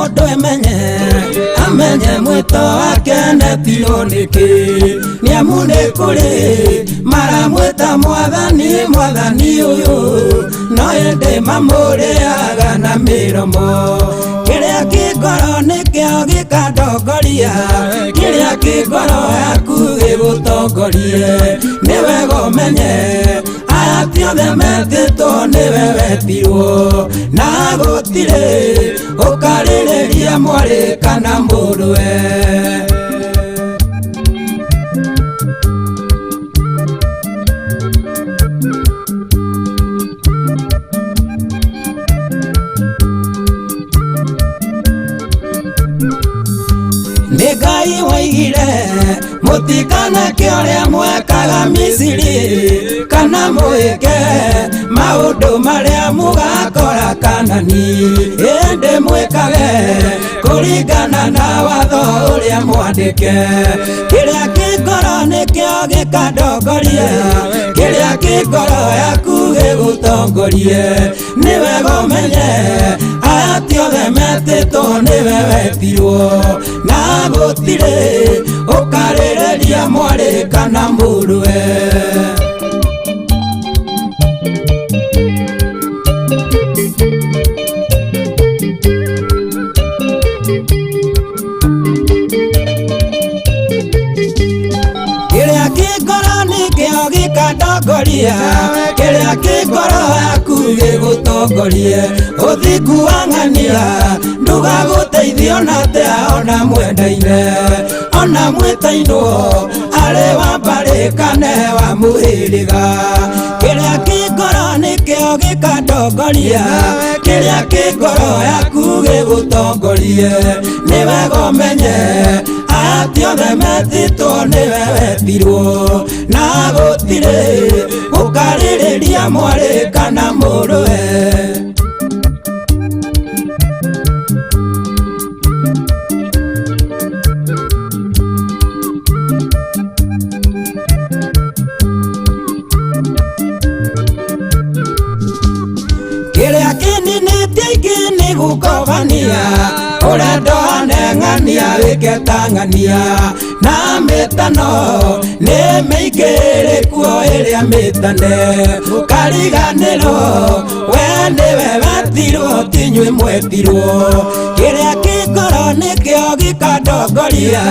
mundu amenye mwito wake netirwo niki niamu ni kuri maramwita mwathani uyu no indi mamuriaga na miromo kiria kingoro nikio gikandongoria kiria kingoro yaku gigutongorie niwega umenye aya ti othe metĩtwo nĩwe wetirwo na gũtirĩ ũkarĩrĩria mwarĩ kana mũrũwe. Nĩ Ngai waigire mũtikaneke ũrĩa mwekaga Misiri kana mwĩke maũndũ marĩa mũgakora Kanani ĩndĩ mwĩkage kũringana na watho ũrĩa mwandĩke kĩrĩa kĩngoro nĩkĩo gĩkandongorie kĩrĩa kĩngoro yaku gĩgũtongorie nĩwega ũmenye aya ti othe metĩtwo nĩwe wetirwo na gũtirĩ ũkarĩrĩria mwarĩ kana mũrũwe. Kĩrĩa kĩngoro nĩkĩo gĩkandongoria kĩrĩa kĩngoro yaku gĩgũtongorie ũthingu wa ng'ania ndũgagũteithia ona atĩa ona mwendaine ona mwĩtainwo arĩ wa mbarĩ kana wa mũhĩrĩga kĩrĩa kĩngoro nĩkĩo gĩkandongoria kĩrĩa kĩngoro yaku gĩgũtongorie nĩwega ũmenye aya ti othe metĩtwo nĩwe wetirwo na gũtirĩ ũkarĩrĩria mwarĩ kana mũrũwe. Kĩrĩa kĩninĩtie aingĩ nĩ gũkobania ũrenda aneng'ania wĩke ta ng'ania na mĩtano nĩ mĩingĩ ĩrĩ kuo ĩrĩa mĩtane ũkariganĩrwo we nĩwe wetirwo ti inyuĩ mwetirwo kĩrĩa kĩngoro nĩkĩo gĩkandongoria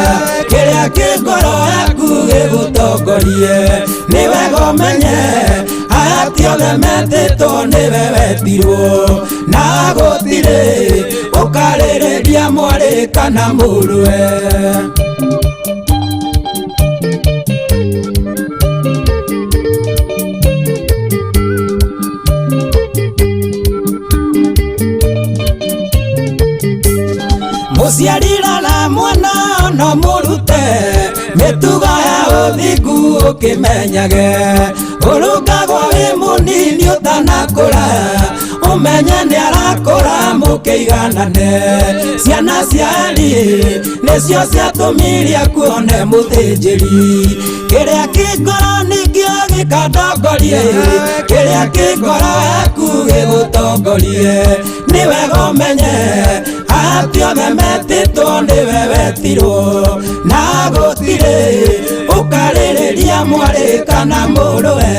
kĩrĩa kĩngoro yaku gĩgũtongorie nĩwega ũmenye aya ti othe metĩtwo nĩwe wetirwo na gũtirĩ ũkarĩrĩria mwarĩ kana mũrũwe. Mũciari rora mwana no mũrute mĩtugo ya ũthingu ũkĩmenyage ũrũngagwo wĩ mũnini ũtanakũra ũmenye nĩ arakũra mũkĩiganane ciana cia Eli nĩcio ciatũmire akuone mũthĩnjĩri kĩrĩa kĩngoro nĩkĩo gĩkandongorie kĩrĩa kĩngoro yaku gĩgũtongorie nĩwega ũmenye aya ti othe metĩtwo nĩwe wetirwo na gũtirĩ ũkarĩrĩria mwarĩ kana mũrũwe.